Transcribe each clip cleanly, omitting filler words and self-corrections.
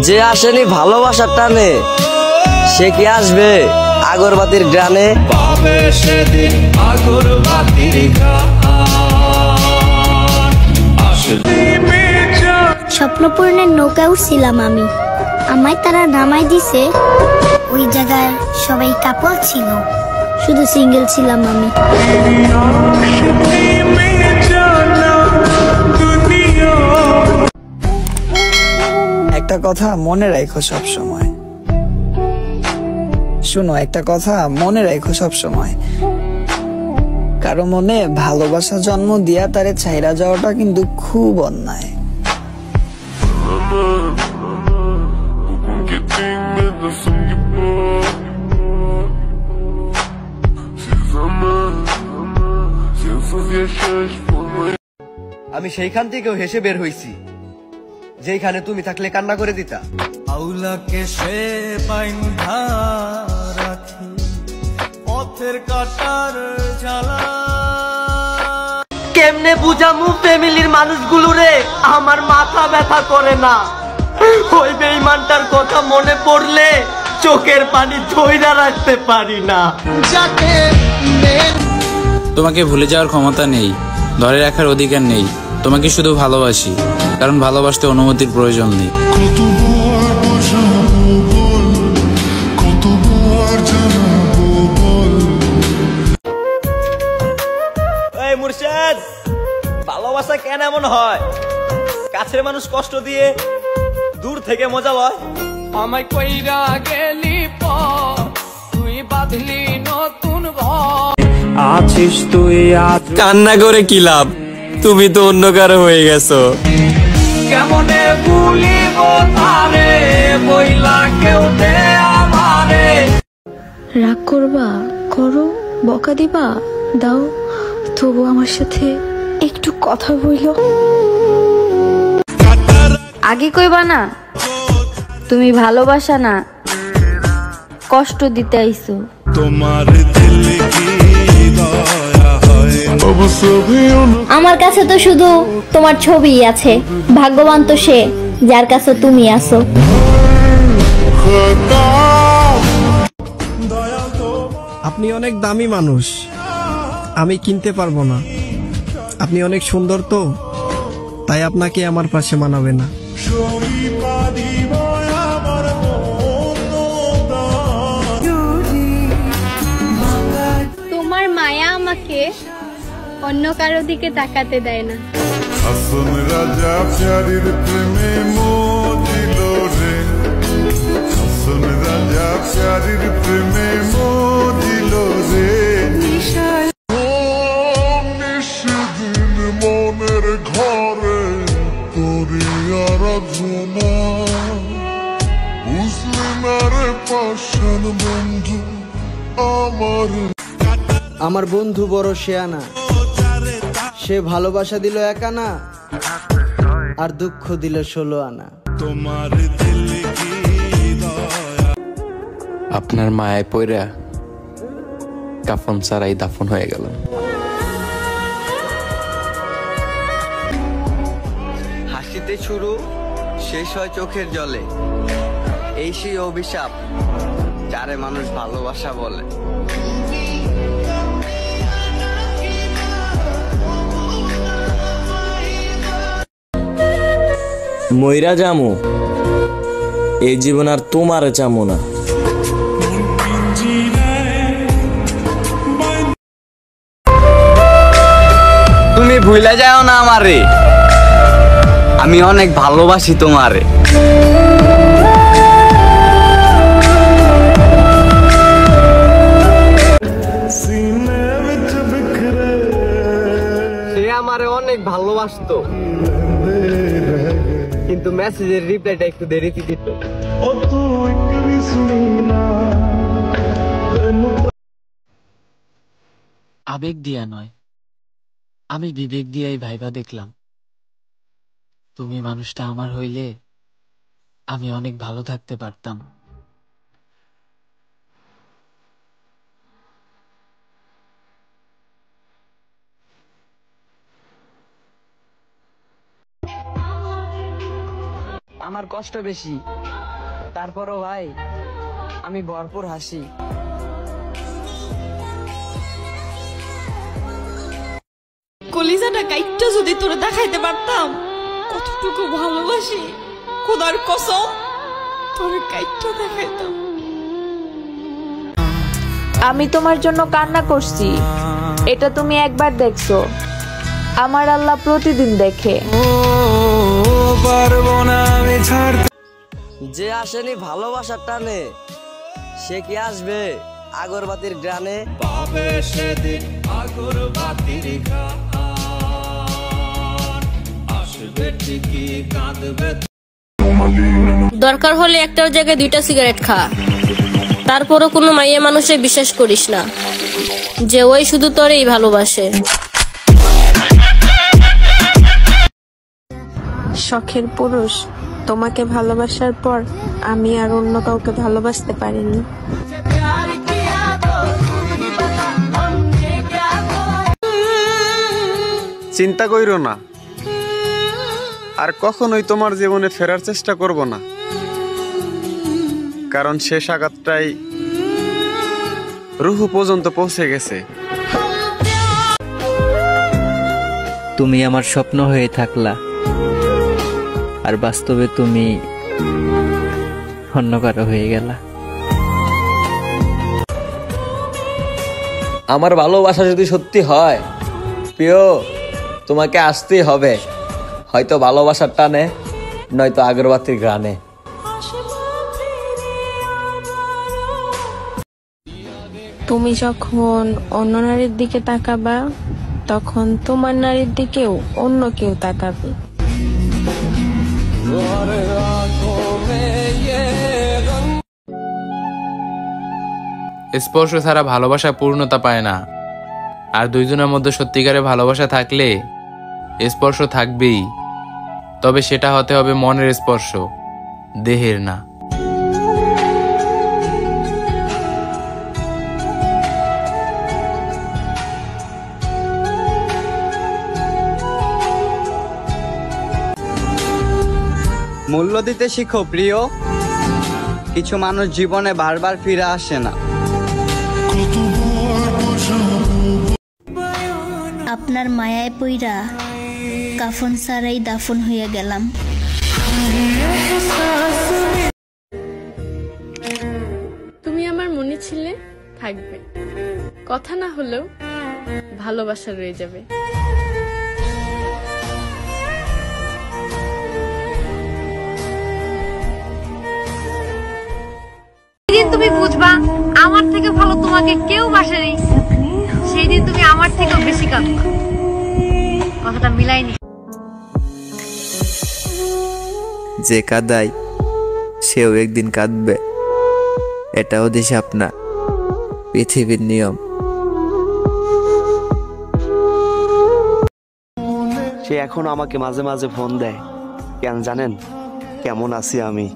যে আসেনি ভালোবাসার টানে সে কি আসবে আগরবাতির গ্রানে? পাবে সেদিন আগরবাতির স্বপ্ন পূরণের নৌকা উঠছিলাম আমি, আমায় তারা নামাই দিছে। ওই জায়গায় সবাই কাপল ছিল, শুধু সিঙ্গেল ছিলাম আমি। একটা কথা মনে রাখো সব সময়, শুনো একটা কথা মনে রাখো সব সময়, কারো মনে ভালোবাসা জন্ম দিয়া তারে ছাইরা যাওয়াটা কিন্তু খুব অন্যায়। আমি সেইখান থেকেও হেসে বের হইছি যেখানে তুমি থাকলে কান্না করে দিতা। আউলাকে সে বাইন্ধা রাখি পথের কাটার জ্বালা। কেমনে বুঝামু ফ্যামিলির মানুষগুলো রে আমার মাথা ব্যথা করে না। ওই বেঈমানটার কথা মনে পড়লে চোখের পানি ধইরা রাখতে পারি না। তোমাকে ভুলে যাওয়ার ক্ষমতা নেই, ধরে রাখার অধিকার নেই। তোমাকে শুধু ভালোবাসি, কারণ ভালোবাসতে অনুমতির প্রয়োজন নেই। এই মুর্শিদ, ভালোবাসা কেন এমন হয়? কাছের মানুষ কষ্ট দিয়ে দূর থেকে মজা লয়। আমায় কইরা গেলি পর তুই বাঁধলি নতুন ঘর। আছিস তুই আজ কান্না করে কি লাভ, তুমি তো অন্য কারো হয়ে গেছো। কেমনে ভুলিব তারে বইলা কেউ দে আমারে। রাগ করবা করো, বকা দিবা দাও, তবু আমার সাথে একটু কথা বইল। আগে কইবা না তুমি ভালোবাসা না কষ্ট দিতে আইছো। তোমার দিল কি দয়া হয় আমার কাছে তো শুধু তোমার ছবিই আছে, ভাগ্যবান তো সে যার কাছে তুমি আছো। আপনি অনেক দামি মানুষ, আমি কিনতে পারবো না। আপনি অনেক সুন্দর তো, তাই আপনাকে আমার পাশে মানাবে না। তোমার মায়া আমাকে অন্য কারো দিকে তাকাতে দেয় না। হাসন রাজা প্যারির প্রেমে মজিল রে, হাসন রাজা প্যারির প্রেমে মজিল রে। নিশিদিন মনের ঘরে তোরি আরাধনা, বুঝলি না রে পাশান বন্ধু আমার। আমার বন্ধু বড় শেয়ানা, সে ভালোবাসা দিল একানা আর দুঃখ দিল 16 আনা। তোমার দিল কি দয়া। আপনার মায়ায় পইরা কাফন ছাড়াই দাফন হয়ে গেল। হাসিতে শুরু শেষ হয় চোখের জলে, এই সেই অভিশাপ যারে মানুষ ভালোবাসা বলে। মইরা যামু এই জীবন আর তোমার চামু না। তুমি ভুলে যাও না আমারে, আমি অনেক ভালোবাসি তোমারে। সে আমারে অনেক ভালোবাসতো, কিন্তু মেসেজের রিপ্লাইটা একটু দেরিতে দিত। আবেগ দিয়া নয়, আমি বিবেক দিয়াই ভাইবা দেখলাম তুমি মানুষটা আমার হইলে আমি অনেক ভালো থাকতে পারতাম। আমার কষ্ট বেশি, তারপরও ভাই আমি ভরপুর হাসি। কলিজাটা কাইটটা যদি তোরে দেখাইতে পারতাম কতটুকু ভালোবাসি, খোদার কসম তোরে কাইটটা দেখাইতাম। আমি তোমার জন্য কান্না করছি, এটা তুমি একবার দেখছো, আমার আল্লাহ প্রতিদিন দেখে। যে আসেনি ভালোবাসার টানে, সে কি আসবে আগরবাতির গ্রানে? পাবে সেদিন আগরবাতির ঘ্রাণ, আসবে ঠিকই কাঁদবে। দরকার হলে একটার জায়গায় 2টা সিগারেট খা, তারপরও কোনো মাইয়া মানুষে বিশ্বাস করিস না যে ওই শুধু তোরেই ভালোবাসে। শখের পুরুষ, তোমাকে ভালোবাসার পর আমি আর অন্য কাউকে ভালোবাসতে পারিনি। চিন্তা কইরো না, আর কখনোই তোমার জীবনে ফেরার চেষ্টা করব না, কারণ শেষ আঘাতটাই রুহু পর্যন্ত পৌঁছে গেছে। তুমি আমার স্বপ্ন হয়ে থাকলা, আর বাস্তবে তুমি অন্য কারো হয়ে গেলা। আমার ভালোবাসা যদি সত্যি হয় প্রিয়, তোমাকে আসতেই হবে, হয়তো ভালোবাসার টানে, নয়তো আগরবাতির গ্রানে। তুমি যখন অন্য নারীর দিকে তাকাবা, তখন তোমার নারীর দিকেও অন্য কেউ তাকাবে। স্পর্শ ছাড়া ভালোবাসা পূর্ণতা পায় না, আর দুইজনের মধ্যে সত্যিকারের ভালোবাসা থাকলে স্পর্শ থাকবেই, তবে সেটা হতে হবে মনের স্পর্শ, দেহের না। মূল্য দিতে শিখো প্রিয়, কিছু মানুষ জীবনে বারবার ফিরে আসে না। আপনার মায়ায় পইরা কাফন ছাড়াই দাফন হয়ে গেলাম। তুমি আমার মনে ছিলে, থাকবে, কথা না হলেও ভালোবাসা রয়ে যাবে। সেদিন তুমি বুঝবা আমার থেকে ভালো তোমাকে কেউ বাসেনি, সেই দিন তুমি আমার থেকেও বেশি কাঁদবা। কথাটা মিলাইনি। যে কাঁদায় সেও একদিন কাঁদবে, এটা অভিশাপ না, পৃথিবীর নিয়ম। সে এখন আমাকে মাঝে মাঝে ফোন দেয়, কেন জানেন কেমন আছি আমি।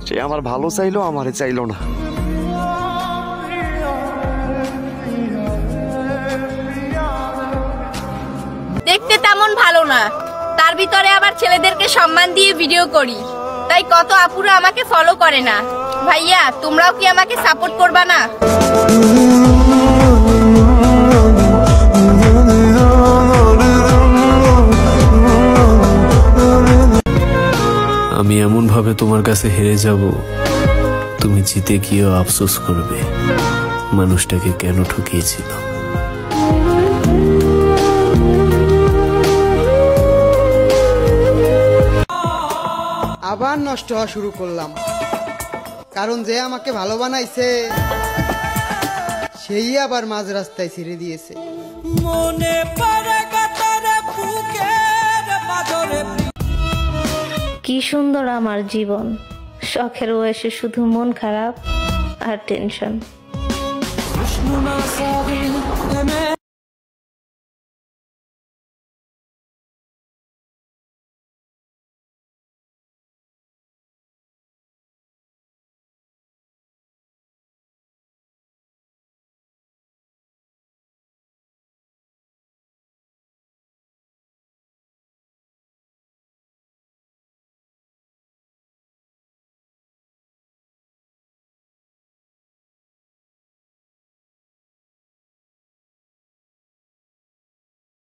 সে আমার ভালো চাইলো, আমারে চাইলো না। দেখতে তেমন ভালো না, তার ভিতরে আবার ছেলেদেরকে সম্মান দিয়ে ভিডিও করি, তাই কত আপুরা আমাকে ফলো করে না। ভাইয়া, তোমরাও কি আমাকে সাপোর্ট করবা না? আমি এমন ভাবে তোমার কাছে হেরে যাব, তুমি জিতে গিয়েও আফসোস করবে মানুষটাকে কেন ঠকিয়েছিল। আবার নষ্ট হওয়া শুরু করলাম, কারণ যে আমাকে ভালো বানাইছে সেই আবার মাঝ রাস্তায় ছেড়ে দিয়েছে। মনে পড়ে কাতারে বুকের পাথরে। কি সুন্দর আমার জীবন, শখের বয়সে শুধু মন খারাপ আর টেনশন।